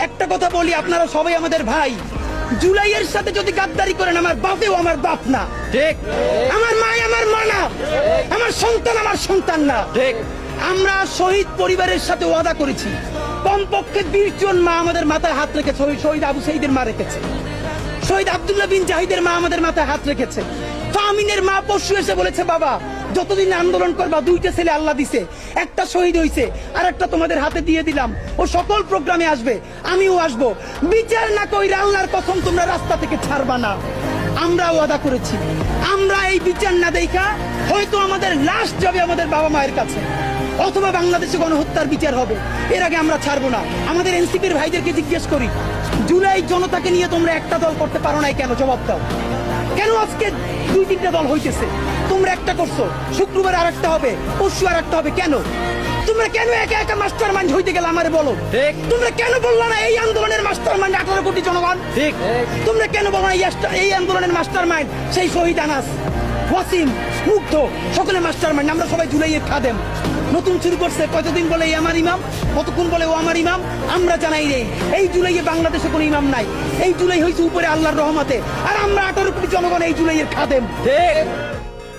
একটা কথা বলি, আপনারা সবাই আমাদের ভাই। জুলাইয়ের সাথে যদি গাদ্দারি করেন, আমার বাপেও আমার বাপ না, ঠিক। আমার মা আমার মা না, আমার সন্তান আমার সন্তান না, ঠিক। আমরা শহীদ পরিবারের সাথে ওয়াদা করেছি, কমপক্ষে 20 জন মা আমাদের মাথায় হাত রেখেছে। শহীদ আবু সাঈদের মা রেখেছে, শহীদ আব্দুল্লাহ বিন জাহিদের মা আমাদের মাথায় হাত রেখেছে। ফামিনের মা পরশু এসে বলেছে, বাবা যতদিন আন্দোলন করবা, 2টা ছেলে আল্লাহ দিছে, একটা শহীদ হইছে আর একটা তোমাদের হাতে দিয়ে দিলাম, ও সকল প্রোগ্রামে আসবে, আমিও আসবো। বিচার না কইরা আল্লাহর কসম তোমরা রাস্তা থেকে ছাড়বা না। আমরা ওয়াদা করেছি, আমরা এই বিচার না দেখা হয়তো আমাদের লাশ যাবে আমাদের বাবা মায়ের কাছে, অথবা বাংলাদেশে গণহত্যার বিচার হবে, এর আগে আমরা ছাড়বো না। আমাদের এনসিপির ভাইদেরকে জিজ্ঞেস করি, জুলাই জনতাকে নিয়ে তোমরা একটা দল করতে পারো নাই কেন? জবাব দাও। কেন আজকে 2-3টা দল হইতেছে? তোমরা একটা করছো, শুক্রবার আর একটা হবে, পরশু আর একটা হবে, কেন? তোমরা কেন একা একা মাস্টার মাইন্ড হইতে গেলে আমারে বলো। ঠিক। তোমরা কেন বললো না এই আন্দোলনের মাস্টার মাইন্ড 18 কোটি জনগণ? ঠিক। তোমরা কেন বলো না এই আন্দোলনের মাস্টার মাইন্ড সেই শহীদ আনাস, ওয়াসিম, মুগ্ধ, সকলে মাস্টার মাইন্ড, আমরা সবাই জুলাইয়ের খাদেম। নতুন শুরু করছে, কতদিন বলে এই আমার ইমাম, কতক্ষণ বলে ও আমার ইমাম, আমরা জানাই নেই। এই জুলাইয়ে বাংলাদেশে কোনো ইমাম নাই, এই জুলাই হয়েছে উপরে আল্লাহর রহমতে, আর আমরা 18 কোটি জনগণ এই জুলাইয়ের খাদেম। ঠিক।